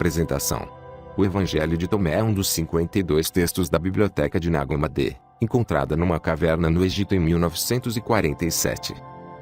Apresentação. O Evangelho de Tomé é um dos 52 textos da Biblioteca de Nag Hammadi, encontrada numa caverna no Egito em 1947.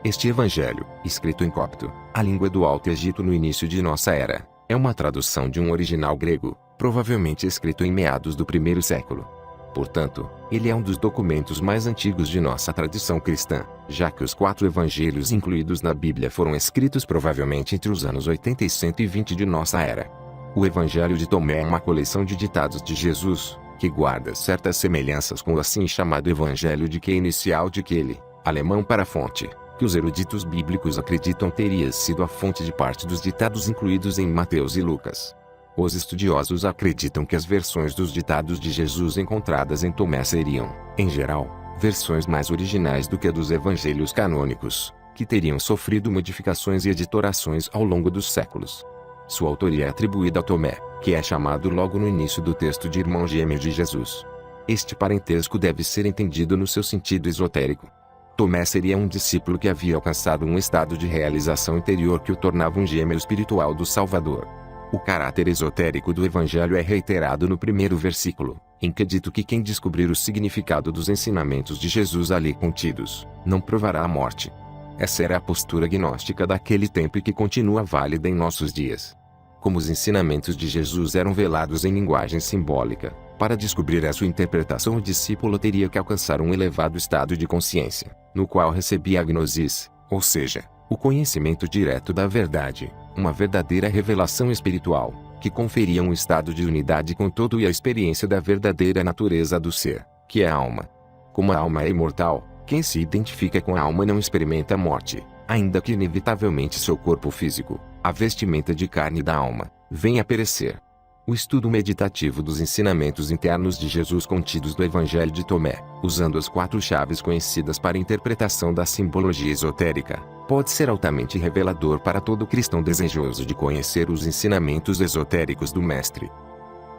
Este evangelho, escrito em copto, a língua do Alto Egito no início de nossa era, é uma tradução de um original grego, provavelmente escrito em meados do primeiro século. Portanto, ele é um dos documentos mais antigos de nossa tradição cristã, já que os 4 evangelhos incluídos na Bíblia foram escritos provavelmente entre os anos 80 e 120 de nossa era. O Evangelho de Tomé é uma coleção de ditados de Jesus, que guarda certas semelhanças com o assim chamado Evangelho de que inicial de Kelly, alemão para fonte, que os eruditos bíblicos acreditam teria sido a fonte de parte dos ditados incluídos em Mateus e Lucas. Os estudiosos acreditam que as versões dos ditados de Jesus encontradas em Tomé seriam, em geral, versões mais originais do que a dos evangelhos canônicos, que teriam sofrido modificações e editorações ao longo dos séculos. Sua autoria é atribuída a Tomé, que é chamado logo no início do texto de irmão gêmeo de Jesus. Este parentesco deve ser entendido no seu sentido esotérico. Tomé seria um discípulo que havia alcançado um estado de realização interior que o tornava um gêmeo espiritual do Salvador. O caráter esotérico do Evangelho é reiterado no primeiro versículo, em que é dito que quem descobrir o significado dos ensinamentos de Jesus ali contidos, não provará a morte. Essa era a postura gnóstica daquele tempo e que continua válida em nossos dias. Como os ensinamentos de Jesus eram velados em linguagem simbólica, para descobrir a sua interpretação o discípulo teria que alcançar um elevado estado de consciência, no qual recebia a gnosis, ou seja, o conhecimento direto da verdade, uma verdadeira revelação espiritual, que conferia um estado de unidade com todo e a experiência da verdadeira natureza do ser, que é a alma. Como a alma é imortal, quem se identifica com a alma não experimenta a morte, ainda que inevitavelmente seu corpo físico, a vestimenta de carne da alma, venha a perecer. O estudo meditativo dos ensinamentos internos de Jesus contidos no Evangelho de Tomé, usando as 4 chaves conhecidas para a interpretação da simbologia esotérica, pode ser altamente revelador para todo cristão desejoso de conhecer os ensinamentos esotéricos do Mestre.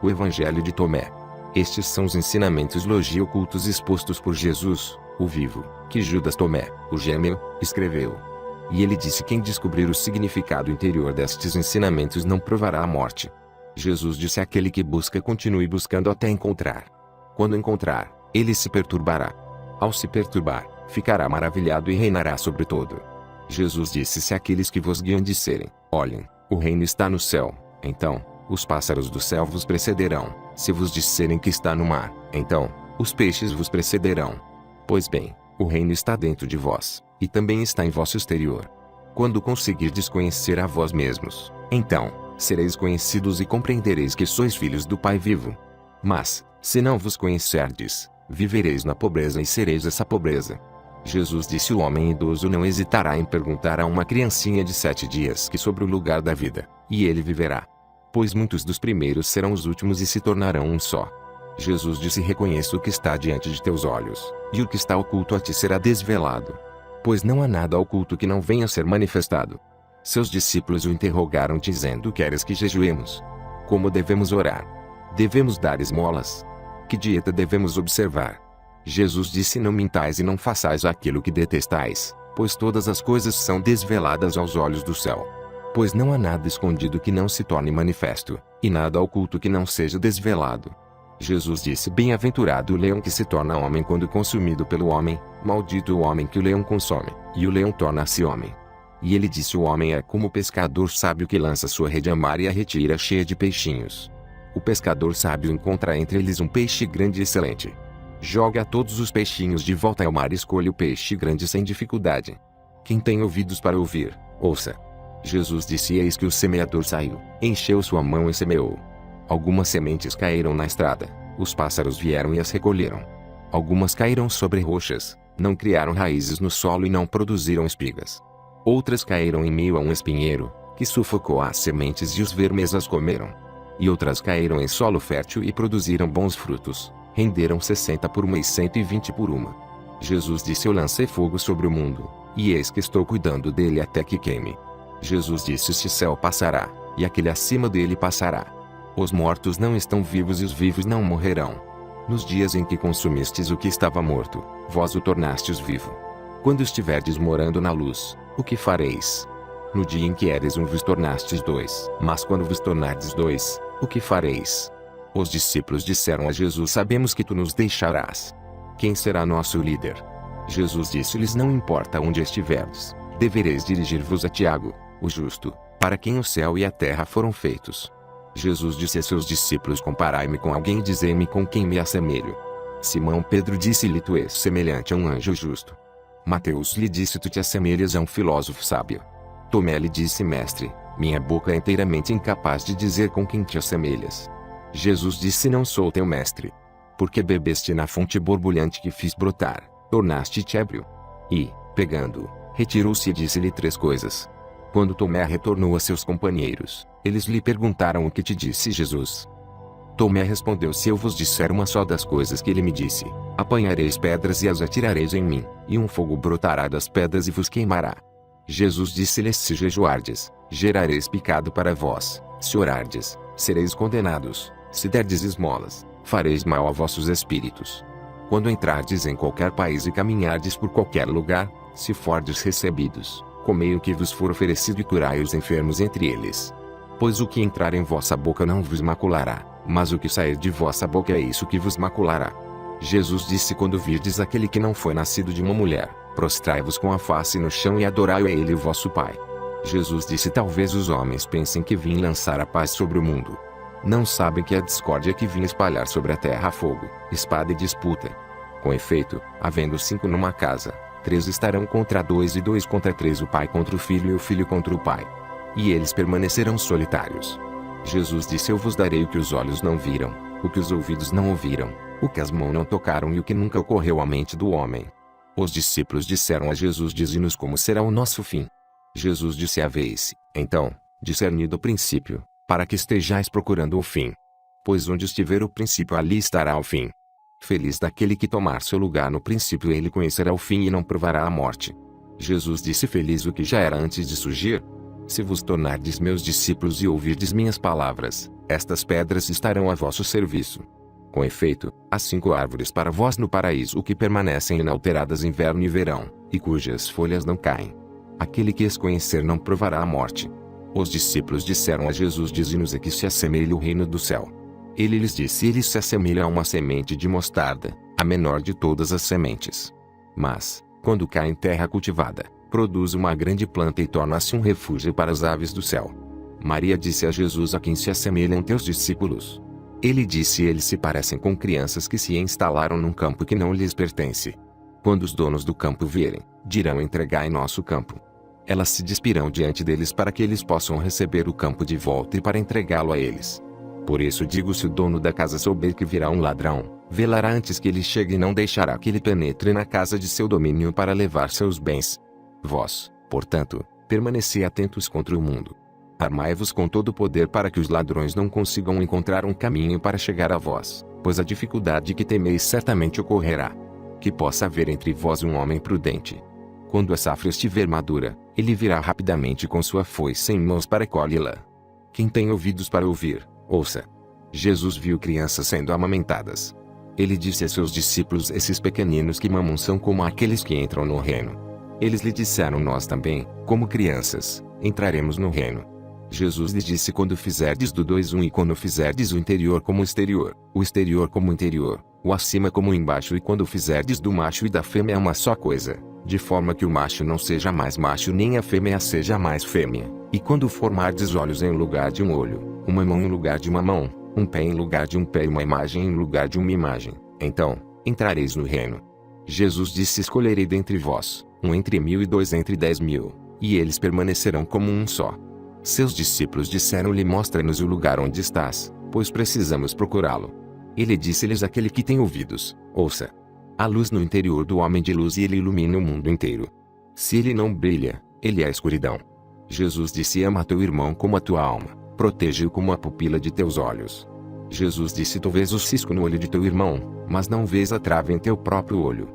O Evangelho de Tomé. Estes são os ensinamentos logia ocultos expostos por Jesus, o vivo, que Judas Tomé, o gêmeo, escreveu. E ele disse: quem descobrir o significado interior destes ensinamentos não provará a morte. Jesus disse àquele que busca: continue buscando até encontrar. Quando encontrar, ele se perturbará. Ao se perturbar, ficará maravilhado e reinará sobre todo. Jesus disse: se aqueles que vos guiam disserem: olhem, o reino está no céu, então, os pássaros do céu vos precederão. Se vos disserem que está no mar, então, os peixes vos precederão. Pois bem, o reino está dentro de vós, e também está em vosso exterior. Quando conseguirdes conhecer a vós mesmos, então, sereis conhecidos e compreendereis que sois filhos do Pai vivo. Mas, se não vos conhecerdes, vivereis na pobreza e sereis essa pobreza. Jesus disse: o homem idoso não hesitará em perguntar a uma criancinha de 7 dias que sobre o lugar da vida, e ele viverá. Pois muitos dos primeiros serão os últimos e se tornarão um só. Jesus disse: reconheça o que está diante de teus olhos, e o que está oculto a ti será desvelado. Pois não há nada oculto que não venha a ser manifestado. Seus discípulos o interrogaram dizendo: queres que jejuemos? Como devemos orar? Devemos dar esmolas? Que dieta devemos observar? Jesus disse: não mintais e não façais aquilo que detestais, pois todas as coisas são desveladas aos olhos do céu. Pois não há nada escondido que não se torne manifesto, e nada oculto que não seja desvelado. Jesus disse: bem-aventurado o leão que se torna homem quando consumido pelo homem, maldito o homem que o leão consome, e o leão torna-se homem. E ele disse: o homem é como o pescador sábio que lança sua rede a mar e a retira cheia de peixinhos. O pescador sábio encontra entre eles um peixe grande e excelente. Joga todos os peixinhos de volta ao mar e escolhe o peixe grande sem dificuldade. Quem tem ouvidos para ouvir, ouça. Jesus disse: eis que o semeador saiu, encheu sua mão e semeou. Algumas sementes caíram na estrada, os pássaros vieram e as recolheram. Algumas caíram sobre rochas, não criaram raízes no solo e não produziram espigas. Outras caíram em meio a um espinheiro, que sufocou as sementes e os vermes as comeram. E outras caíram em solo fértil e produziram bons frutos, renderam 60 por uma e 120 por uma. Jesus disse: eu lancei fogo sobre o mundo, e eis que estou cuidando dele até que queime. Jesus disse: este céu passará, e aquele acima dele passará. Os mortos não estão vivos e os vivos não morrerão. Nos dias em que consumistes o que estava morto, vós o tornastes vivo. Quando estiverdes morando na luz, o que fareis? No dia em que eres um vos tornastes dois. Mas quando vos tornardes dois, o que fareis? Os discípulos disseram a Jesus: sabemos que tu nos deixarás. Quem será nosso líder? Jesus disse-lhes: não importa onde estiverdes, devereis dirigir-vos a Tiago, o justo, para quem o céu e a terra foram feitos. Jesus disse a seus discípulos: comparai-me com alguém e dizei-me com quem me assemelho. Simão Pedro disse-lhe: tu és semelhante a um anjo justo. Mateus lhe disse: tu te assemelhas a um filósofo sábio. Tomé lhe disse: mestre, minha boca é inteiramente incapaz de dizer com quem te assemelhas. Jesus disse: não sou teu mestre. Porque bebeste na fonte borbulhante que fiz brotar, tornaste-te ébrio. E, pegando-o, retirou-se e disse-lhe 3 coisas. Quando Tomé retornou a seus companheiros, eles lhe perguntaram: o que te disse Jesus? Tomé respondeu: se eu vos disser uma só das coisas que ele me disse, apanhareis pedras e as atirareis em mim, e um fogo brotará das pedras e vos queimará. Jesus disse-lhes: se jejuardes, gerareis pecado para vós; se orardes, sereis condenados; se derdes esmolas, fareis mal a vossos espíritos. Quando entrardes em qualquer país e caminhardes por qualquer lugar, se fordes recebidos, comei o que vos for oferecido e curai os enfermos entre eles. Pois o que entrar em vossa boca não vos maculará, mas o que sair de vossa boca é isso que vos maculará. Jesus disse: quando virdes aquele que não foi nascido de uma mulher, prostrai-vos com a face no chão e adorai a ele, o vosso Pai. Jesus disse: talvez os homens pensem que vim lançar a paz sobre o mundo. Não sabem que a discórdia que vim espalhar sobre a terra fogo, espada e disputa. Com efeito, havendo 5 numa casa, 3 estarão contra 2 e 2 contra 3, o pai contra o filho e o filho contra o pai. E eles permanecerão solitários. Jesus disse: eu vos darei o que os olhos não viram, o que os ouvidos não ouviram, o que as mãos não tocaram e o que nunca ocorreu à mente do homem. Os discípulos disseram a Jesus: dize-nos como será o nosso fim. Jesus disse: haveis, então, discernido o princípio, para que estejais procurando o fim. Pois onde estiver o princípio, ali estará o fim. Feliz daquele que tomar seu lugar no princípio, ele conhecerá o fim e não provará a morte. Jesus disse: feliz o que já era antes de surgir. Se vos tornardes meus discípulos e ouvirdes minhas palavras, estas pedras estarão a vosso serviço. Com efeito, há 5 árvores para vós no paraíso que permanecem inalteradas inverno e verão, e cujas folhas não caem. Aquele que as conhecer não provará a morte. Os discípulos disseram a Jesus: dize-nos a que se assemelha o reino do céu. Ele lhes disse: ele se assemelha a uma semente de mostarda, a menor de todas as sementes. Mas, quando cai em terra cultivada, produz uma grande planta e torna-se um refúgio para as aves do céu. Maria disse a Jesus: a quem se assemelham teus discípulos? Ele disse: eles se parecem com crianças que se instalaram num campo que não lhes pertence. Quando os donos do campo vierem, dirão: entregai nosso campo. Elas se despirão diante deles para que eles possam receber o campo de volta e para entregá-lo a eles. Por isso digo: se o dono da casa souber que virá um ladrão, velará antes que ele chegue e não deixará que ele penetre na casa de seu domínio para levar seus bens. Vós, portanto, permanecei atentos contra o mundo. Armai-vos com todo o poder para que os ladrões não consigam encontrar um caminho para chegar a vós, pois a dificuldade que temeis certamente ocorrerá. Que possa haver entre vós um homem prudente. Quando a safra estiver madura, ele virá rapidamente com sua foice em mãos para colhê-la. Quem tem ouvidos para ouvir, ouça. Jesus viu crianças sendo amamentadas. Ele disse a seus discípulos: esses pequeninos que mamam são como aqueles que entram no reino. Eles lhe disseram: nós também, como crianças, entraremos no reino. Jesus lhes disse: quando fizerdes do 2 um, e quando fizerdes o interior como o exterior como o interior, o acima como o embaixo, e quando fizerdes do macho e da fêmea uma só coisa, de forma que o macho não seja mais macho nem a fêmea seja mais fêmea, e quando formardes olhos em lugar de um olho, uma mão em lugar de uma mão, um pé em lugar de um pé e uma imagem em lugar de uma imagem, então, entrareis no reino. Jesus disse: escolherei dentre vós, um entre 1000 e 2 entre 10.000, e eles permanecerão como um só. Seus discípulos disseram-lhe: mostra-nos o lugar onde estás, pois precisamos procurá-lo. Ele disse-lhes: aquele que tem ouvidos, ouça. Há luz no interior do homem de luz e ele ilumina o mundo inteiro. Se ele não brilha, ele é a escuridão. Jesus disse: ama teu irmão como a tua alma, protege-o como a pupila de teus olhos. Jesus disse: tu vês o cisco no olho de teu irmão, mas não vês a trave em teu próprio olho.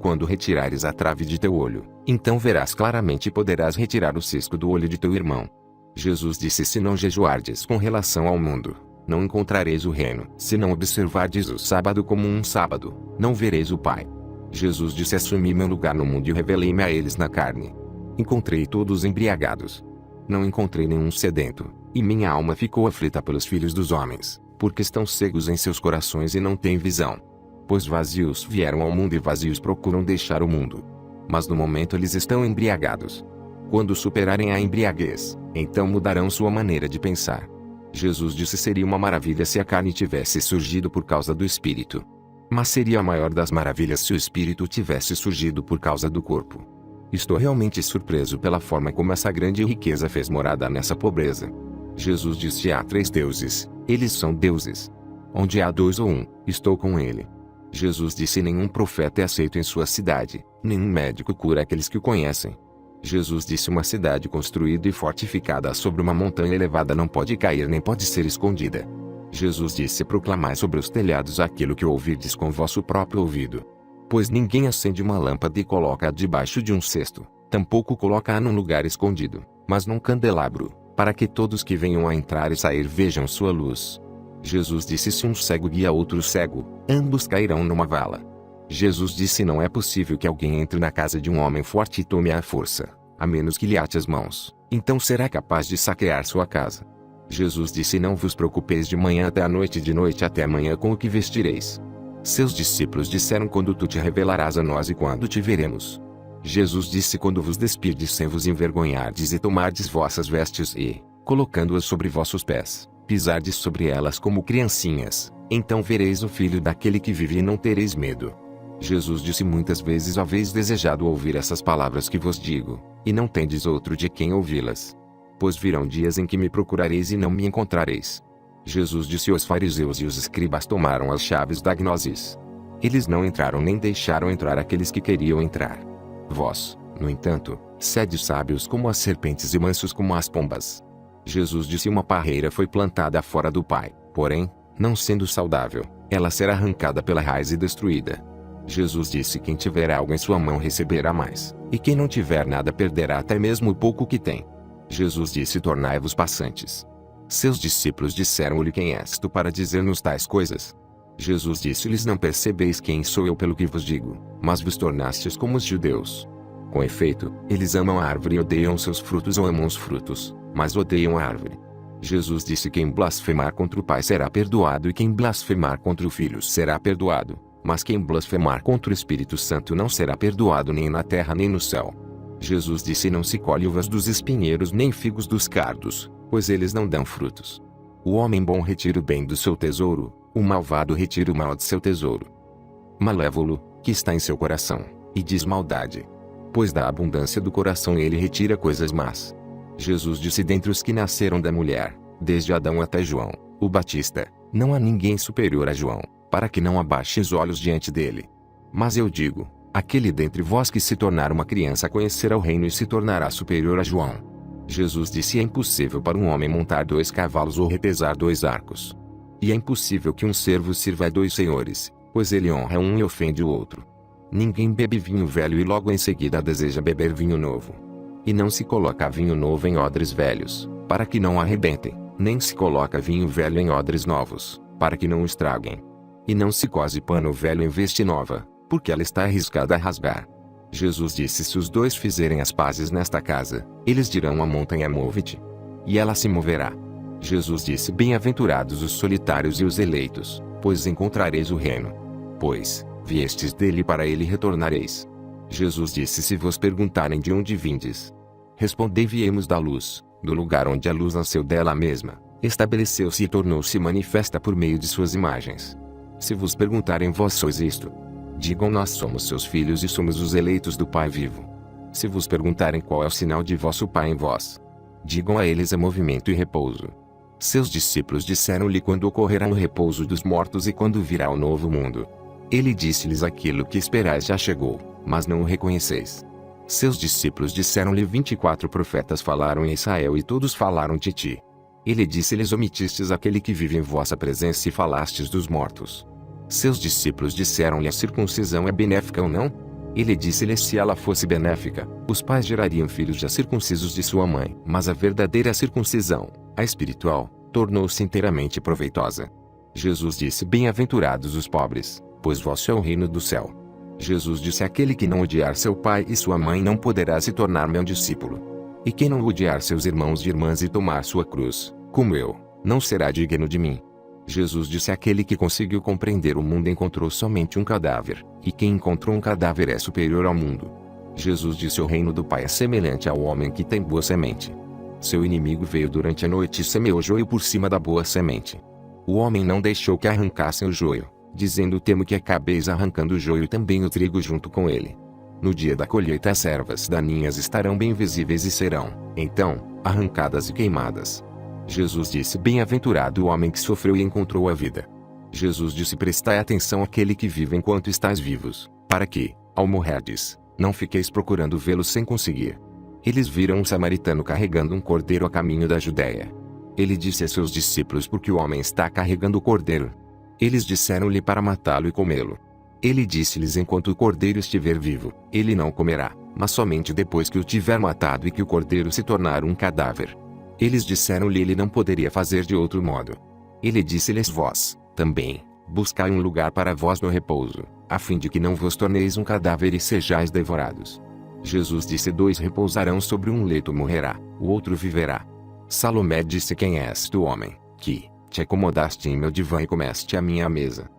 Quando retirares a trave de teu olho, então verás claramente e poderás retirar o cisco do olho de teu irmão. Jesus disse: se não jejuardes com relação ao mundo, não encontrareis o reino. Se não observardes o sábado como um sábado, não vereis o Pai. Jesus disse: assumi meu lugar no mundo e revelei-me a eles na carne. Encontrei todos embriagados. não encontrei nenhum sedento, e minha alma ficou aflita pelos filhos dos homens, porque estão cegos em seus corações e não têm visão. Pois vazios vieram ao mundo e vazios procuram deixar o mundo. Mas no momento eles estão embriagados. Quando superarem a embriaguez, então mudarão sua maneira de pensar. Jesus disse: seria uma maravilha se a carne tivesse surgido por causa do espírito. Mas seria a maior das maravilhas se o espírito tivesse surgido por causa do corpo. Estou realmente surpreso pela forma como essa grande riqueza fez morada nessa pobreza. Jesus disse: há 3 deuses, eles são deuses. Onde há 2 ou 1, estou com ele. Jesus disse: nenhum profeta é aceito em sua cidade, nenhum médico cura aqueles que o conhecem. Jesus disse: uma cidade construída e fortificada sobre uma montanha elevada não pode cair nem pode ser escondida. Jesus disse: proclamai sobre os telhados aquilo que ouvirdes com vosso próprio ouvido. Pois ninguém acende uma lâmpada e coloca-a debaixo de um cesto, tampouco coloca-a num lugar escondido, mas num candelabro, para que todos que venham a entrar e sair vejam sua luz. Jesus disse: se um cego guia outro cego, ambos cairão numa vala. Jesus disse: não é possível que alguém entre na casa de um homem forte e tome-a à força, a menos que lhe ate as mãos, então será capaz de saquear sua casa. Jesus disse: não vos preocupeis de manhã até a noite e de noite até amanhã com o que vestireis. Seus discípulos disseram: quando tu te revelarás a nós e quando te veremos? Jesus disse: quando vos despirdes sem vos envergonhardes e tomardes vossas vestes e, colocando-as sobre vossos pés, pisardes sobre elas como criancinhas, então vereis o Filho daquele que vive e não tereis medo. Jesus disse: muitas vezes haveis desejado ouvir essas palavras que vos digo, e não tendes outro de quem ouvi-las. Pois virão dias em que me procurareis e não me encontrareis. Jesus disse: os fariseus e os escribas tomaram as chaves da gnosis. Eles não entraram nem deixaram entrar aqueles que queriam entrar. Vós, no entanto, sede sábios como as serpentes e mansos como as pombas. Jesus disse: uma parreira foi plantada fora do Pai, porém, não sendo saudável, ela será arrancada pela raiz e destruída. Jesus disse: quem tiver algo em sua mão receberá mais, e quem não tiver nada perderá até mesmo o pouco que tem. Jesus disse: tornai-vos passantes. Seus discípulos disseram-lhe: quem és tu para dizer-nos tais coisas? Jesus disse-lhes: não percebeis quem sou eu pelo que vos digo, mas vos tornastes como os judeus. Com efeito, eles amam a árvore e odeiam seus frutos, ou amam os frutos, mas odeiam a árvore. Jesus disse: quem blasfemar contra o Pai será perdoado e quem blasfemar contra o Filho será perdoado, mas quem blasfemar contra o Espírito Santo não será perdoado nem na terra nem no céu. Jesus disse: não se colhe uvas dos espinheiros nem figos dos cardos, pois eles não dão frutos. O homem bom retira o bem do seu tesouro, o malvado retira o mal de seu tesouro. Malévolo, que está em seu coração, e diz maldade. Pois da abundância do coração ele retira coisas más. Jesus disse: dentre os que nasceram da mulher, desde Adão até João, o Batista, não há ninguém superior a João, para que não abaixe os olhos diante dele. Mas eu digo, aquele dentre vós que se tornar uma criança conhecerá o reino e se tornará superior a João. Jesus disse: é impossível para um homem montar 2 cavalos ou retesar 2 arcos. E é impossível que um servo sirva a 2 senhores, pois ele honra um e ofende o outro. Ninguém bebe vinho velho e logo em seguida deseja beber vinho novo. E não se coloca vinho novo em odres velhos, para que não arrebentem, nem se coloca vinho velho em odres novos, para que não o estraguem. E não se cose pano velho em veste nova, porque ela está arriscada a rasgar. Jesus disse: se os 2 fizerem as pazes nesta casa, eles dirão à montanha: move-te. E ela se moverá. Jesus disse: bem-aventurados os solitários e os eleitos, pois encontrareis o reino. Pois, viestes dele e para ele retornareis. Jesus disse: se vos perguntarem de onde vindes, respondei: viemos da luz, do lugar onde a luz nasceu dela mesma, estabeleceu-se e tornou-se manifesta por meio de suas imagens. Se vos perguntarem: vós sois isto? Digam: nós somos seus filhos e somos os eleitos do Pai vivo. Se vos perguntarem: qual é o sinal de vosso Pai em vós? Digam a eles: é movimento e repouso. Seus discípulos disseram-lhe: quando ocorrerá o repouso dos mortos e quando virá o novo mundo? Ele disse-lhes: aquilo que esperais já chegou, mas não o reconheceis. Seus discípulos disseram-lhe: 24 profetas falaram em Israel e todos falaram de ti. Ele disse-lhes: omitistes aquele que vive em vossa presença e falastes dos mortos. Seus discípulos disseram-lhe: a circuncisão é benéfica ou não? Ele disse-lhes: se ela fosse benéfica, os pais gerariam filhos já circuncisos de sua mãe. Mas a verdadeira circuncisão, a espiritual, tornou-se inteiramente proveitosa. Jesus disse: bem-aventurados os pobres, pois vosso é o reino do céu. Jesus disse: aquele que não odiar seu pai e sua mãe não poderá se tornar meu discípulo. E quem não odiar seus irmãos e irmãs e tomar sua cruz, como eu, não será digno de mim. Jesus disse: aquele que conseguiu compreender o mundo encontrou somente um cadáver, e quem encontrou um cadáver é superior ao mundo. Jesus disse: o reino do Pai é semelhante ao homem que tem boa semente. Seu inimigo veio durante a noite e semeou joio por cima da boa semente. O homem não deixou que arrancassem o joio, dizendo: temo que acabeis arrancando o joio e também o trigo junto com ele. No dia da colheita as ervas daninhas estarão bem visíveis e serão, então, arrancadas e queimadas. Jesus disse: bem-aventurado o homem que sofreu e encontrou a vida. Jesus disse: prestai atenção àquele que vive enquanto estáis vivos, para que, ao morrerdes, não fiqueis procurando vê-lo sem conseguir. Eles viram um samaritano carregando um cordeiro a caminho da Judéia. Ele disse a seus discípulos: por que o homem está carregando o cordeiro? Eles disseram-lhe para matá-lo e comê-lo. Ele disse-lhes: enquanto o cordeiro estiver vivo, ele não comerá, mas somente depois que o tiver matado e que o cordeiro se tornar um cadáver. Eles disseram-lhe: ele não poderia fazer de outro modo. Ele disse-lhes: vós, também, buscai um lugar para vós no repouso, a fim de que não vos torneis um cadáver e sejais devorados. Jesus disse: dois repousarão sobre um leito, morrerá, o outro viverá. Salomé disse: quem és tu, homem, que te acomodaste em meu divã e comeste à minha mesa?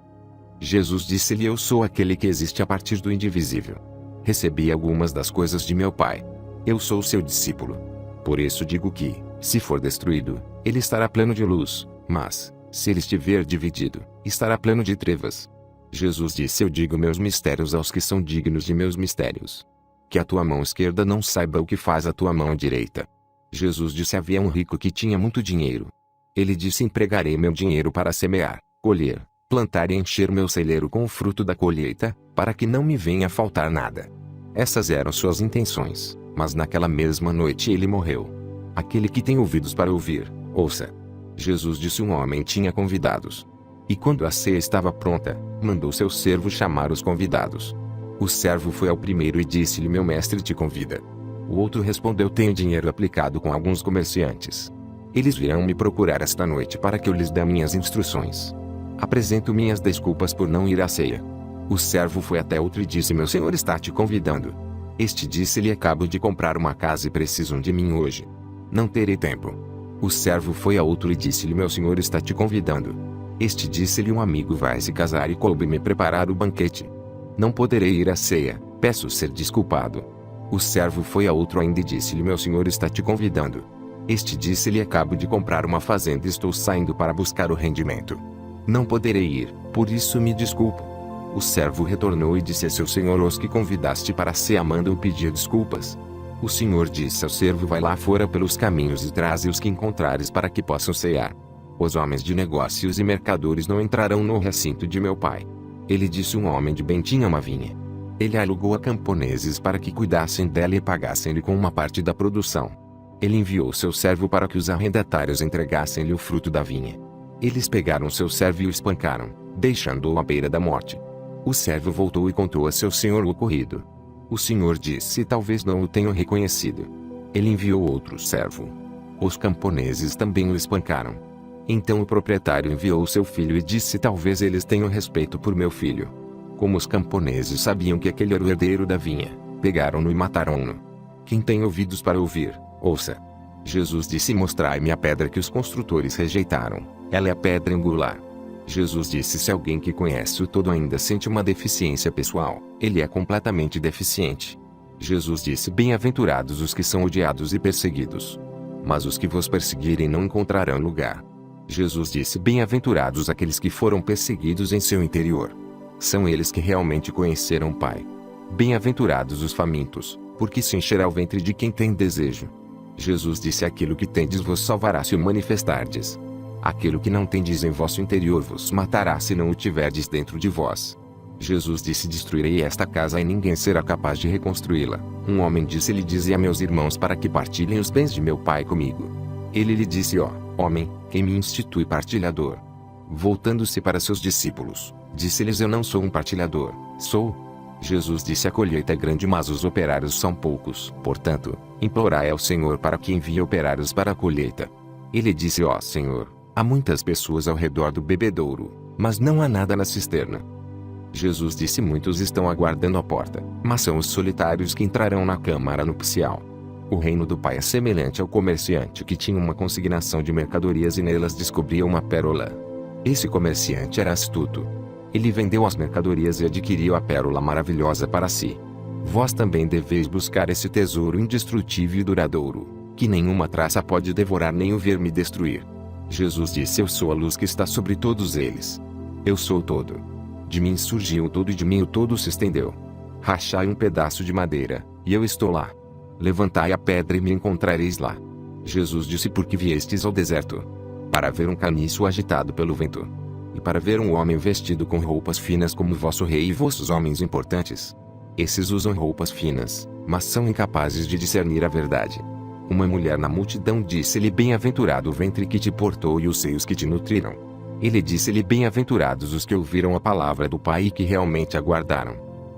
Jesus disse-lhe: eu sou aquele que existe a partir do indivisível. Recebi algumas das coisas de meu Pai. Eu sou seu discípulo. Por isso digo que, se for destruído, ele estará pleno de luz, mas, se ele estiver dividido, estará pleno de trevas. Jesus disse: eu digo meus mistérios aos que são dignos de meus mistérios. Que a tua mão esquerda não saiba o que faz a tua mão direita. Jesus disse: havia um rico que tinha muito dinheiro. Ele disse: empregarei meu dinheiro para semear, colher, plantar e encher meu celeiro com o fruto da colheita, para que não me venha a faltar nada. Essas eram suas intenções, mas naquela mesma noite ele morreu. Aquele que tem ouvidos para ouvir, ouça. Jesus disse: um homem tinha convidados. E quando a ceia estava pronta, mandou seu servo chamar os convidados. O servo foi ao primeiro e disse-lhe: meu mestre te convida. O outro respondeu: tenho dinheiro aplicado com alguns comerciantes. Eles virão me procurar esta noite para que eu lhes dê minhas instruções. Apresento minhas desculpas por não ir à ceia. O servo foi até outro e disse: meu senhor está te convidando. Este disse-lhe: acabo de comprar uma casa e precisam de mim hoje. Não terei tempo. O servo foi a outro e disse-lhe: meu senhor está te convidando. Este disse-lhe: um amigo vai se casar e coube-me preparar o banquete. Não poderei ir à ceia, peço ser desculpado. O servo foi a outro ainda e disse-lhe: meu senhor está te convidando. Este disse-lhe: acabo de comprar uma fazenda e estou saindo para buscar o rendimento. Não poderei ir, por isso me desculpo. O servo retornou e disse a seu senhor: os que convidaste para a ceia mandam pedir desculpas. O senhor disse ao servo: vai lá fora pelos caminhos e traze os que encontrares para que possam cear. Os homens de negócios e mercadores não entrarão no recinto de meu pai. Ele disse: um homem de bem tinha uma vinha. Ele alugou a camponeses para que cuidassem dela e pagassem-lhe com uma parte da produção. Ele enviou seu servo para que os arrendatários entregassem-lhe o fruto da vinha. Eles pegaram seu servo e o espancaram, deixando-o à beira da morte. O servo voltou e contou a seu senhor o ocorrido. O senhor disse: talvez não o tenham reconhecido. Ele enviou outro servo. Os camponeses também o espancaram. Então o proprietário enviou seu filho e disse: talvez eles tenham respeito por meu filho. Como os camponeses sabiam que aquele era o herdeiro da vinha, pegaram-no e mataram-no. Quem tem ouvidos para ouvir, ouça. Jesus disse: mostrai-me a pedra que os construtores rejeitaram. Ela é a pedra angular. Jesus disse: se alguém que conhece o todo ainda sente uma deficiência pessoal, ele é completamente deficiente. Jesus disse: bem-aventurados os que são odiados e perseguidos. Mas os que vos perseguirem não encontrarão lugar. Jesus disse: bem-aventurados aqueles que foram perseguidos em seu interior. São eles que realmente conheceram o Pai. Bem-aventurados os famintos, porque se encherá o ventre de quem tem desejo. Jesus disse: aquilo que tendes vos salvará se o manifestardes. Aquilo que não tendes em vosso interior vos matará se não o tiverdes dentro de vós. Jesus disse: destruirei esta casa e ninguém será capaz de reconstruí-la. Um homem disse-lhe: dize a meus irmãos para que partilhem os bens de meu pai comigo. Ele lhe disse: ó, homem, quem me institui partilhador? Voltando-se para seus discípulos, disse-lhes: eu não sou um partilhador, sou. Jesus disse: a colheita é grande, mas os operários são poucos. Portanto, implorai ao Senhor para que envie operários para a colheita. Ele disse: ó Senhor, há muitas pessoas ao redor do bebedouro, mas não há nada na cisterna. Jesus disse: muitos estão aguardando à porta, mas são os solitários que entrarão na câmara nupcial. O reino do Pai é semelhante ao comerciante que tinha uma consignação de mercadorias e nelas descobria uma pérola. Esse comerciante era astuto. Ele vendeu as mercadorias e adquiriu a pérola maravilhosa para si. Vós também deveis buscar esse tesouro indestrutível e duradouro, que nenhuma traça pode devorar nem o verme destruir. Jesus disse: Eu sou a luz que está sobre todos eles. Eu sou o todo. De mim surgiu o todo e de mim o todo se estendeu. Rachai um pedaço de madeira, e eu estou lá. Levantai a pedra e me encontrareis lá. Jesus disse: Por que viestes ao deserto? Para ver um caniço agitado pelo vento. E para ver um homem vestido com roupas finas como vosso rei e vossos homens importantes. Esses usam roupas finas, mas são incapazes de discernir a verdade. Uma mulher na multidão disse-lhe: Bem-aventurado o ventre que te portou e os seios que te nutriram. Ele disse-lhe: Bem-aventurados os que ouviram a palavra do Pai e que realmente aguardaram.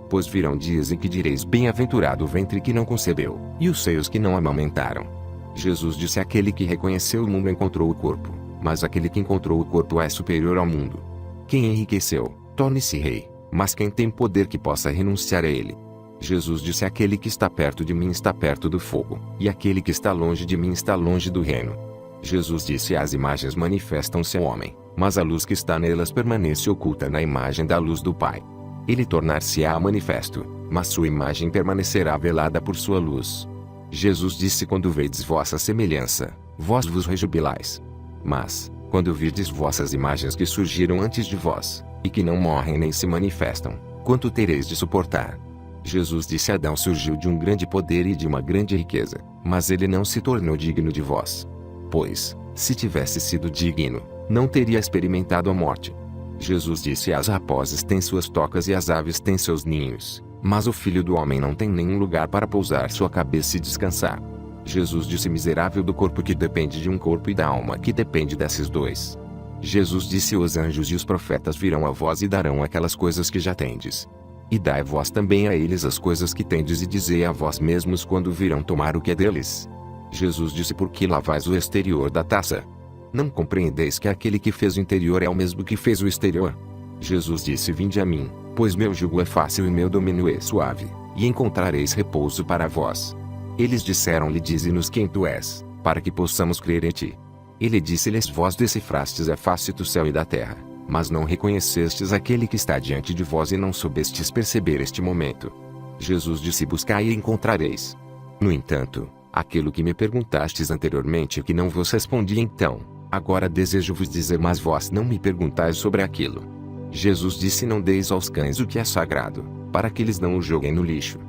Pois virão dias em que direis: Bem-aventurado o ventre que não concebeu, e os seios que não amamentaram. Jesus disse: Aquele que reconheceu o mundo encontrou o corpo, mas aquele que encontrou o corpo é superior ao mundo. Quem enriqueceu, torne-se rei, mas quem tem poder que possa renunciar a ele. Jesus disse: Aquele que está perto de mim está perto do fogo, e aquele que está longe de mim está longe do reino. Jesus disse: As imagens manifestam-se ao homem, mas a luz que está nelas permanece oculta na imagem da luz do Pai. Ele tornar-se-á manifesto, mas sua imagem permanecerá velada por sua luz. Jesus disse: Quando vedes vossa semelhança, vós vos rejubilais. Mas, quando virdes vossas imagens que surgiram antes de vós, e que não morrem nem se manifestam, quanto tereis de suportar? Jesus disse: Adão surgiu de um grande poder e de uma grande riqueza, mas ele não se tornou digno de vós. Pois, se tivesse sido digno, não teria experimentado a morte. Jesus disse: As raposas têm suas tocas e as aves têm seus ninhos, mas o Filho do Homem não tem nenhum lugar para pousar sua cabeça e descansar. Jesus disse: Miserável do corpo que depende de um corpo e da alma que depende desses dois. Jesus disse: Os anjos e os profetas virão a vós e darão aquelas coisas que já tendes. E dai vós também a eles as coisas que tendes e dizei a vós mesmos quando virão tomar o que é deles. Jesus disse: Por que lavais o exterior da taça? Não compreendeis que aquele que fez o interior é o mesmo que fez o exterior? Jesus disse: Vinde a mim, pois meu jugo é fácil e meu domínio é suave, e encontrareis repouso para vós. Eles disseram-lhe: Dize-nos quem tu és, para que possamos crer em ti. Ele disse-lhes: Vós decifrastes a face do céu e da terra, mas não reconhecestes aquele que está diante de vós e não soubestes perceber este momento. Jesus disse: Buscai e encontrareis. No entanto, aquilo que me perguntastes anteriormente e que não vos respondi então, agora desejo vos dizer, mas vós não me perguntais sobre aquilo. Jesus disse: Não deis aos cães o que é sagrado, para que eles não o joguem no lixo.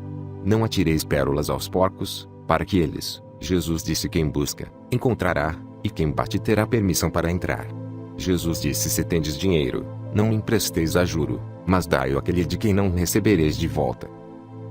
Não atireis pérolas aos porcos, para que eles, Jesus disse: Quem busca, encontrará, e quem bate terá permissão para entrar. Jesus disse: Se tendes dinheiro, não empresteis a juro, mas dai-o àquele de quem não recebereis de volta.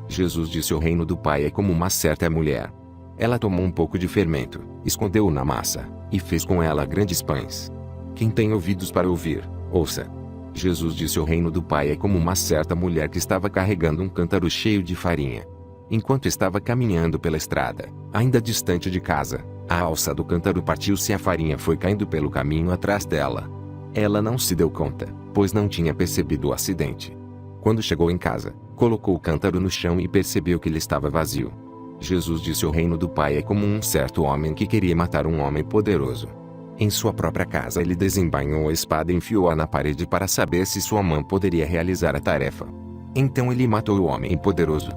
Jesus disse: O reino do Pai é como uma certa mulher. Ela tomou um pouco de fermento, escondeu-o na massa, e fez com ela grandes pães. Quem tem ouvidos para ouvir, ouça. Jesus disse: O reino do Pai é como uma certa mulher que estava carregando um cântaro cheio de farinha. Enquanto estava caminhando pela estrada, ainda distante de casa, a alça do cântaro partiu-se e a farinha foi caindo pelo caminho atrás dela. Ela não se deu conta, pois não tinha percebido o acidente. Quando chegou em casa, colocou o cântaro no chão e percebeu que ele estava vazio. Jesus disse: O reino do Pai é como um certo homem que queria matar um homem poderoso. Em sua própria casa ele desembainhou a espada e enfiou-a na parede para saber se sua mão poderia realizar a tarefa. Então ele matou o homem poderoso.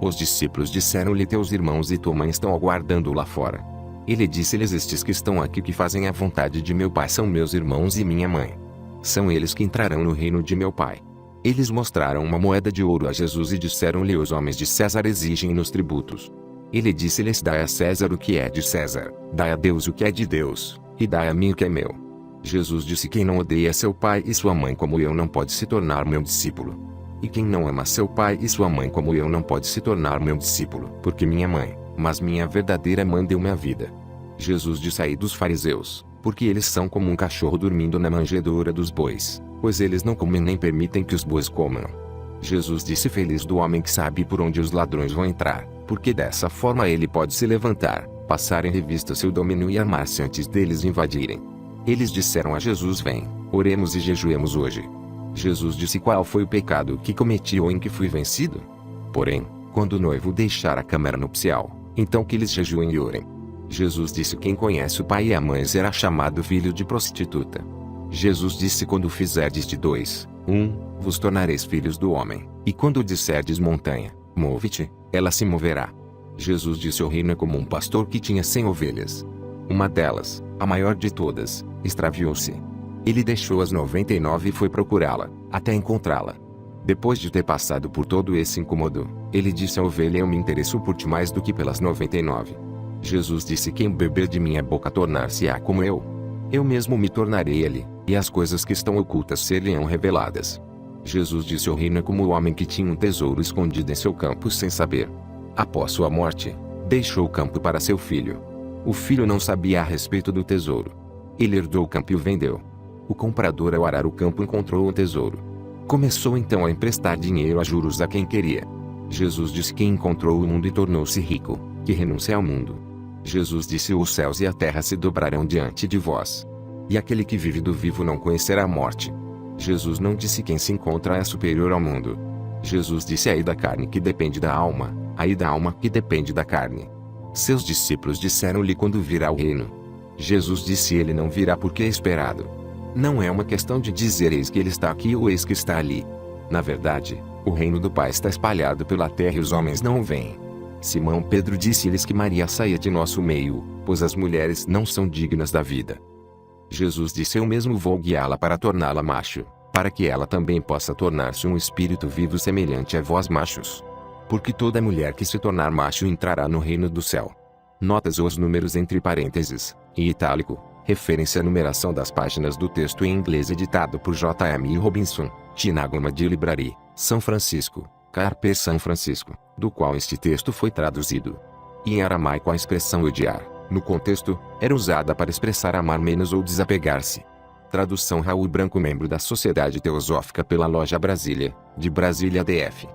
Os discípulos disseram-lhe: Teus irmãos e tua mãe estão aguardando lá fora. Ele disse-lhes: Estes que estão aqui que fazem a vontade de meu Pai são meus irmãos e minha mãe. São eles que entrarão no reino de meu Pai. Eles mostraram uma moeda de ouro a Jesus e disseram-lhe: Os homens de César exigem nos tributos. Ele disse-lhes: Dai a César o que é de César, dai a Deus o que é de Deus, e dai a mim o que é meu. Jesus disse: Quem não odeia seu pai e sua mãe como eu não pode se tornar meu discípulo. E quem não ama seu pai e sua mãe como eu não pode se tornar meu discípulo. Porque minha mãe, mas minha verdadeira mãe deu-me a vida. Jesus disse: Ai dos fariseus, porque eles são como um cachorro dormindo na manjedoura dos bois, pois eles não comem nem permitem que os bois comam. Jesus disse: Feliz do homem que sabe por onde os ladrões vão entrar, porque dessa forma ele pode se levantar, passar em revista seu domínio e armar-se antes deles invadirem. Eles disseram a Jesus: Vem, oremos e jejuemos hoje. Jesus disse: Qual foi o pecado que cometi ou em que fui vencido? Porém, quando o noivo deixar a câmara nupcial, Então que eles jejuem e orem. Jesus disse: quem conhece o pai e a mãe será chamado filho de prostituta. Jesus disse: quando fizerdes de 2, 1, vos tornareis filhos do homem, e quando disserdes montanha, move-te, ela se moverá. Jesus disse: o reino é como um pastor que tinha 100 ovelhas. Uma delas, a maior de todas, extraviou-se. Ele deixou as 99 e foi procurá-la, até encontrá-la. Depois de ter passado por todo esse incômodo, ele disse à ovelha: eu me interesso por ti mais do que pelas 99. Jesus disse: quem beber de minha boca tornar-se-á como eu. Eu mesmo me tornarei ele, e as coisas que estão ocultas ser-lhe-ão reveladas. Jesus disse: o reino é como o homem que tinha um tesouro escondido em seu campo sem saber. Após sua morte, deixou o campo para seu filho. O filho não sabia a respeito do tesouro. Ele herdou o campo e o vendeu. O comprador, ao arar o campo, encontrou o tesouro. Começou então a emprestar dinheiro a juros a quem queria. Jesus disse: quem encontrou o mundo e tornou-se rico, que renuncie ao mundo. Jesus disse: os céus e a terra se dobrarão diante de vós. E aquele que vive do vivo não conhecerá a morte. Jesus não disse: quem se encontra é superior ao mundo. Jesus disse: ai da carne que depende da alma, ai da alma que depende da carne. Seus discípulos disseram-lhe: quando virá o reino? Jesus disse: ele não virá porque é esperado. Não é uma questão de dizer eis que ele está aqui ou eis que está ali. Na verdade, o reino do Pai está espalhado pela terra e os homens não o veem. Simão Pedro disse-lhes que Maria saia de nosso meio, pois as mulheres não são dignas da vida. Jesus disse: eu mesmo vou guiá-la para torná-la macho, para que ela também possa tornar-se um espírito vivo semelhante a vós machos. Porque toda mulher que se tornar macho entrará no reino do céu. Notas os números entre parênteses, em itálico, referência à numeração das páginas do texto em inglês editado por J.M. Robinson, Tinagoma de Library, São Francisco, Carpe São Francisco, do qual este texto foi traduzido. E em aramaico a expressão odiar, no contexto, era usada para expressar amar menos ou desapegar-se. Tradução Raul Branco, membro da Sociedade Teosófica pela Loja Brasília, de Brasília DF.